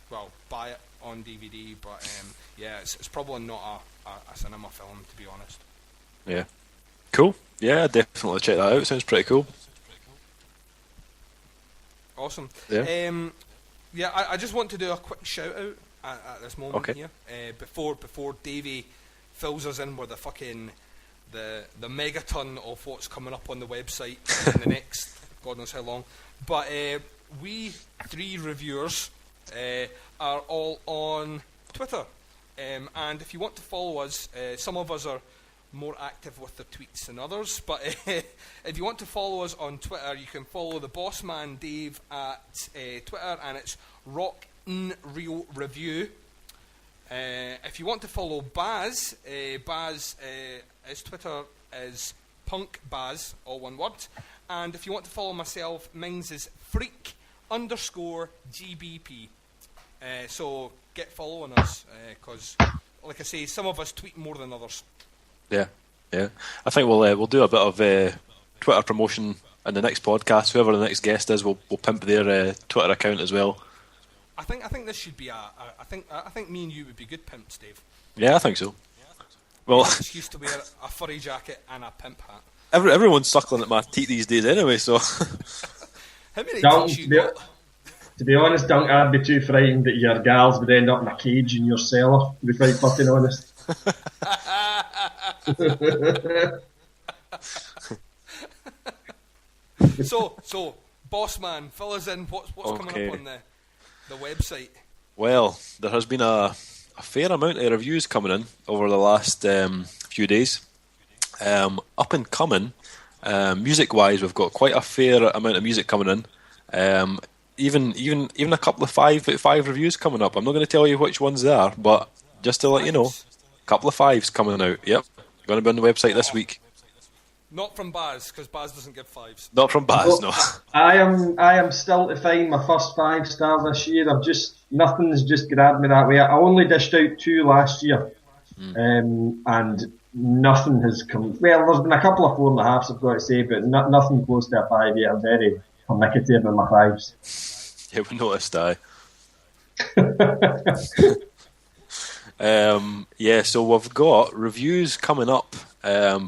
well, buy it on DVD. But yeah, it's probably not a cinema film, to be honest. Yeah. Cool. Yeah, definitely check that out. Sounds pretty cool. Awesome. Yeah. Yeah, I just want to do a quick shout out at this moment here before Davey fills us in with the fucking the megaton of what's coming up on the website in the next God knows how long. But we three reviewers are all on Twitter, and if you want to follow us, some of us are more active with the tweets than others, but if you want to follow us on Twitter, you can follow the boss man Dave at Twitter, and it's Rockin' Real Review. If you want to follow Baz, his Twitter is Punk Baz, all one word. And if you want to follow myself, mine's is Freak_GBP. So get following us, because like I say, some of us tweet more than others. Yeah. I think we'll do a bit of Twitter promotion in the next podcast. Whoever the next guest is, we'll pimp their Twitter account as well. I think this should be I think me and you would be good pimps, Dave. Yeah, I think so. Well, I used to wear a furry jacket and a pimp hat. Everyone's suckling at my teeth these days anyway, so. How many teeth you got? To be honest, Dunk, I'd be too frightened that your gals would end up in a cage in your cellar, to be quite fucking honest. So, boss man, fill us in. What's coming up on the website? Well, there has been a fair amount of reviews coming in over the last few days. Up and coming, music-wise, we've got quite a fair amount of music coming in. Even a couple of 5 reviews coming up. I'm not going to tell you which ones they are, but just to let you know, a couple of 5s coming out. Yep, going to be on the website this week. Not from Baz, because Baz doesn't give 5s. Not from Baz, no. I am still to find my first 5 stars this year. Nothing's just grabbed me that way. I only dished out 2 last year, and nothing has come. Well, there's been a couple of 4.5s, I've got to say, but nothing close to a 5 yet. I'm very pernicative in my 5s. Yeah, we noticed that. So we've got reviews coming up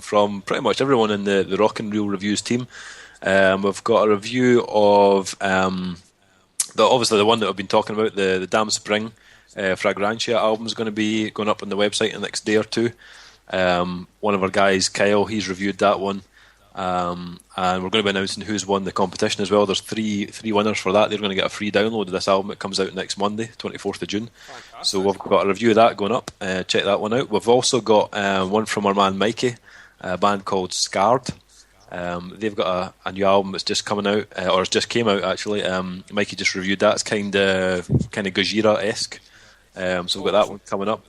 from pretty much everyone in the Rock and Reel Reviews team. We've got a review of obviously the one that I've been talking about, the Damn Spring Fragrantia album is going to be going up on the website in the next day or two. One of our guys, Kyle, he's reviewed that one. And we're going to be announcing who's won the competition as well. There's three winners for that. They're going to get a free download of this album. It comes out next Monday, 24th of June. Fantastic. So we've got a review of that going up. Check that one out. We've also got one from our man Mikey, a band called Scarred. They've got a new album that's just coming out, or it just came out actually. Mikey just reviewed that. It's kind of Gojira-esque. So we've got that one coming up.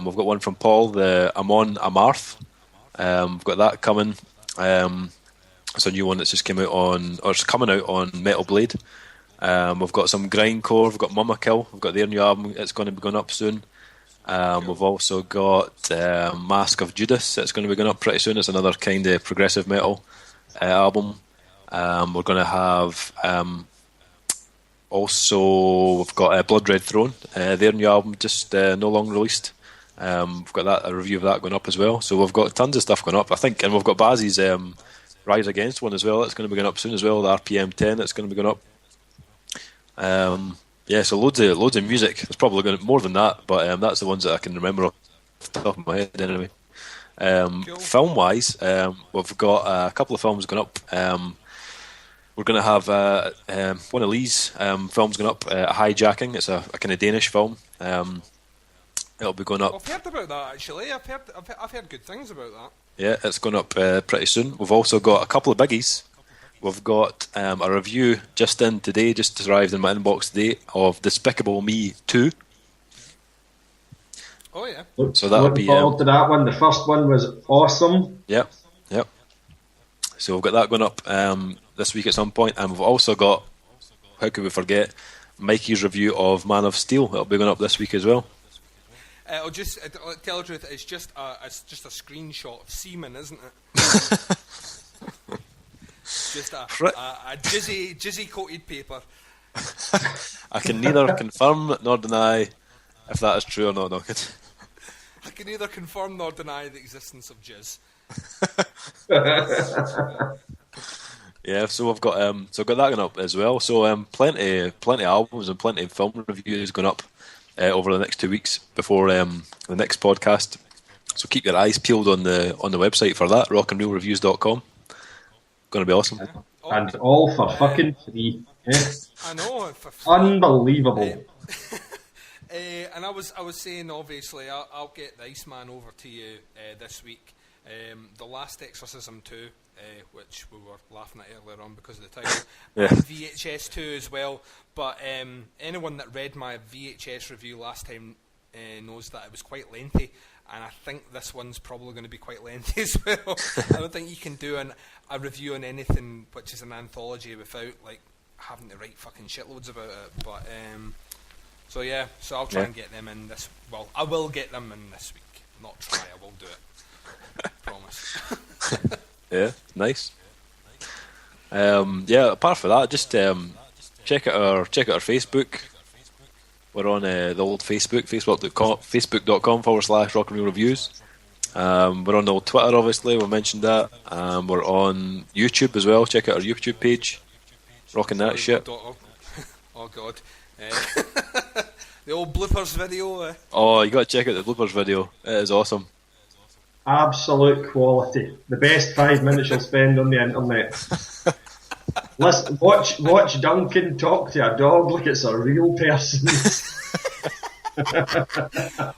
We've got one from Paul, the Amon Amarth. We've got that coming. It's a new one that's just came out it's coming out on Metal Blade. We've got some grindcore. We've got Mama Kill. We've got their new album. It's going to be going up soon. We've also got Mask of Judas. It's going to be going up pretty soon. It's another kind of progressive metal album. We're going to have also we've got Blood Red Throne. Their new album just no long released. We've got a review of that going up as well. So we've got tons of stuff going up, I think, and we've got Bazzy's Rise Against one as well. That's going to be going up soon as well. The RPM 10 that's going to be going up. So loads of music. There's probably going to be more than that, but that's the ones that I can remember off the top of my head anyway. Cool. Film wise, we've got a couple of films going up. We're going to have one of Lee's films going up, Hijacking. It's a kind of Danish film. It'll be going up. I've heard about that actually. I've heard good things about that. Yeah, it's going up pretty soon. We've also got a couple of biggies. We've got a review just arrived in my inbox today, of Despicable Me 2. Oh yeah. So that'll be forward to that one. The first one was awesome. Yep. So we've got that going up this week at some point, and we've also got, how could we forget, Mikey's review of Man of Steel. It'll be going up this week as well. I'll just tell the truth. It's just a screenshot of semen, isn't it? Just a jizzy coated paper. I can neither confirm nor deny if that is true or not. No. I can neither confirm nor deny the existence of jizz. Yeah, so we've got that going up as well. So plenty of albums and plenty of film reviews going up over the next 2 weeks before the next podcast. So keep your eyes peeled on the website for that, rockandreelreviews.com. Going to be awesome. And all for fucking free. Yeah. I know. For free. Unbelievable. And I was saying, obviously, I'll get the Iceman over to you this week. The Last Exorcism 2, which we were laughing at earlier on because of the title, yeah. And VHS 2 as well. But anyone that read my VHS review last time knows that it was quite lengthy, and I think this one's probably going to be quite lengthy as well. I don't think you can do a review on anything which is an anthology without having to write fucking shitloads about it. But so I'll try and get them in this. Well, I will get them in this week. Not try, I will do it. Promise. Yeah, nice. Apart from that, just check out our Facebook. We're on the old Facebook, facebook.com/Rock and Roll Reviews. We're on the old Twitter, obviously, we mentioned that. We're on YouTube as well. Check out our YouTube page. Rocking that shit. Oh god. The old bloopers video. Oh, you got to check out the bloopers video. It is awesome. Absolute quality. The best 5 minutes you'll spend on the internet. Listen, watch Duncan talk to a dog like it's a real person.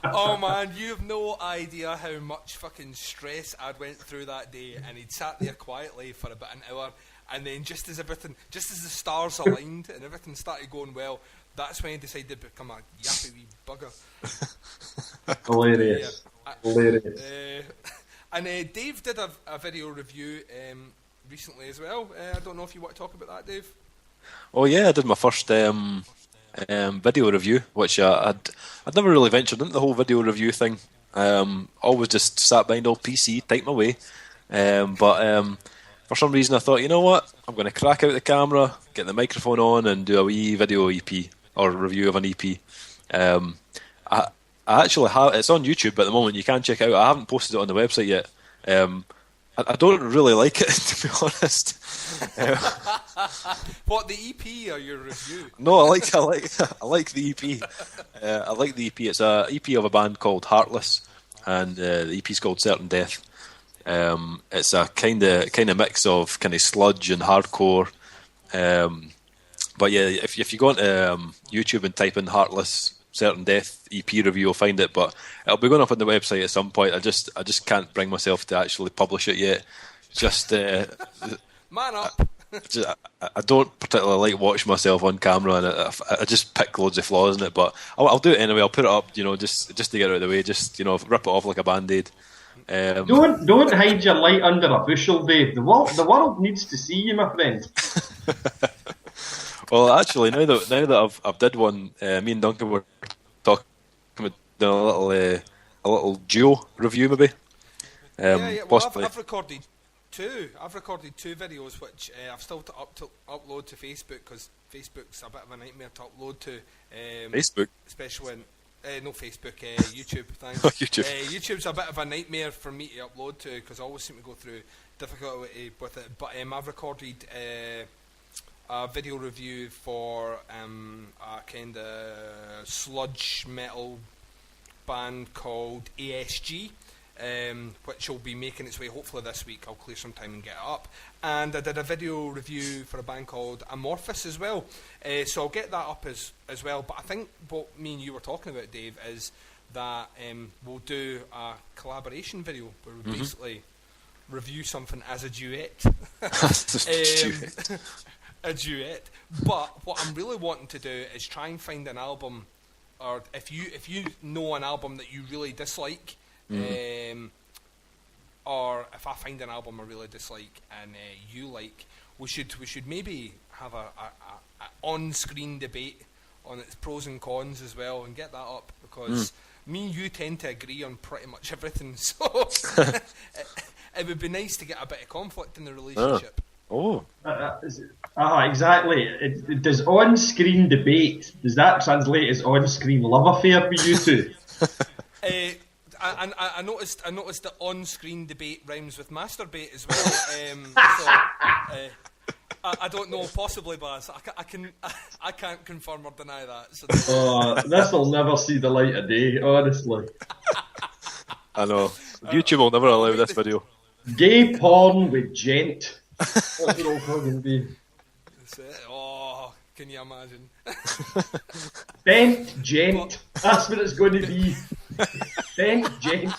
Oh man, you have no idea how much fucking stress I'd went through that day, and he'd sat there quietly for about an hour, and then just as the stars aligned and everything started going well, that's when he decided to become a yappy wee bugger. Hilarious. Hilarious. And Dave did a video review recently as well. I don't know if you want to talk about that, Dave. Oh yeah, I did my first video review, which I'd never really ventured into the whole video review thing. Always just sat behind old PC, typed my way. But for some reason I thought, you know what, I'm going to crack out the camera, get the microphone on, and do a wee video EP or review of an EP. I actually have, it's on YouTube at the moment. You can check it out. I haven't posted it on the website yet. I don't really like it, to be honest. What, the EP or your review? No, I like the EP. I like the EP. It's a EP of a band called Heartless, and the EP's called Certain Death. It's a kind of mix of kind of sludge and hardcore. But yeah, if you go onto YouTube and type in Heartless Certain Death EP review, you'll find it. But it'll be going up on the website at some point. I just can't bring myself to actually publish it yet. Just Man up. I don't particularly like watch myself on camera, and I just pick loads of flaws in it. But I'll do it anyway. I'll put it up, just to get it out of the way. Just rip it off like a band-aid. Don't hide your light under a bushel, Dave. The world needs to see you, my friend. Well, actually, now that I've did one, me and Duncan were talking about doing a little duo review, maybe. Yeah. Well, I've recorded two. I've recorded two videos, which I've still to upload to Facebook, because Facebook's a bit of a nightmare to upload to. Facebook, especially when. No Facebook, YouTube. Thanks. YouTube. YouTube's a bit of a nightmare for me to upload to, because I always seem to go through difficulty with it. But I've recorded a video review for a kind of sludge metal band called ASG, which will be making its way hopefully this week. I'll clear some time and get it up. And I did a video review for a band called Amorphous as well, so I'll get that up as well. But I think what me and you were talking about, Dave, is that we'll do a collaboration video where we basically review something as a duet. A duet. But what I'm really wanting to do is try and find an album, or if you know an album that you really dislike, or if I find an album I really dislike and you like, we should maybe have a on-screen debate on its pros and cons as well, and get that up, because me and you tend to agree on pretty much everything, so it would be nice to get a bit of conflict in the relationship. Exactly. Does on-screen debate, does that translate as on-screen love affair for you two? I noticed that on-screen debate rhymes with masturbate as well. I don't know, possibly, Baz. I can't confirm or deny that. So this will never see the light of day, honestly. I know. YouTube will never allow this video. Gay porn with gent. That's what it'll fucking be. Oh, can you imagine? Bent gent. That's what it's going to be. Bent gent.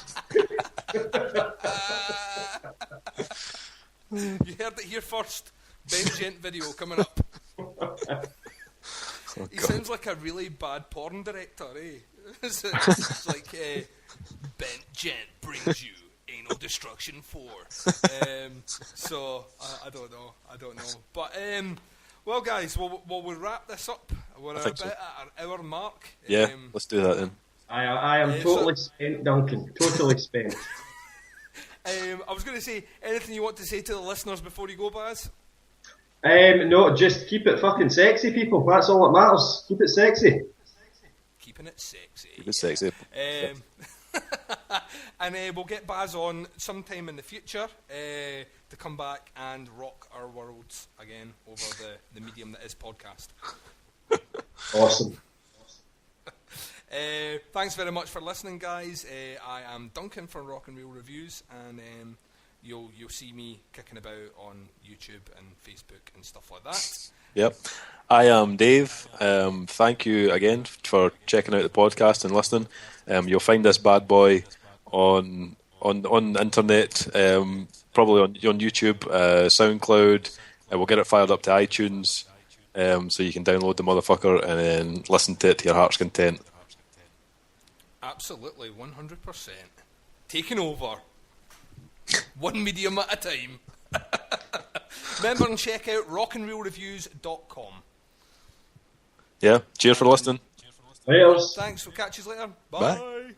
You heard it here first. Bent gent video coming up. He sounds like a really bad porn director, eh? It's like Bent gent brings you Anal Destruction 4. So I don't know. But well, guys, we'll wrap this up. We're a bit at our hour mark. Yeah, let's do that then. I am totally spent, Duncan. Totally spent. I was going to say, anything you want to say to the listeners before you go, Baz? No, just keep it fucking sexy, people. That's all that matters. Keep it sexy. Keeping it sexy. Keep it sexy. And we'll get Baz on sometime in the future to come back and rock our worlds again over the medium that is podcast. Awesome. Thanks very much for listening, guys. I am Duncan from Rock and Real Reviews, and you'll see me kicking about on YouTube and Facebook and stuff like that. Yep. I am Dave. Thank you again for checking out the podcast and listening. You'll find this bad boy on internet, probably on YouTube, SoundCloud. We'll get it fired up to iTunes, so you can download the motherfucker and then listen to it to your heart's content. Absolutely, 100%. Taking over. One medium at a time. Remember and check out rockandrealreviews.com. Yeah, cheers for listening. Cheers. Thanks, we'll catch you later. Bye. Bye.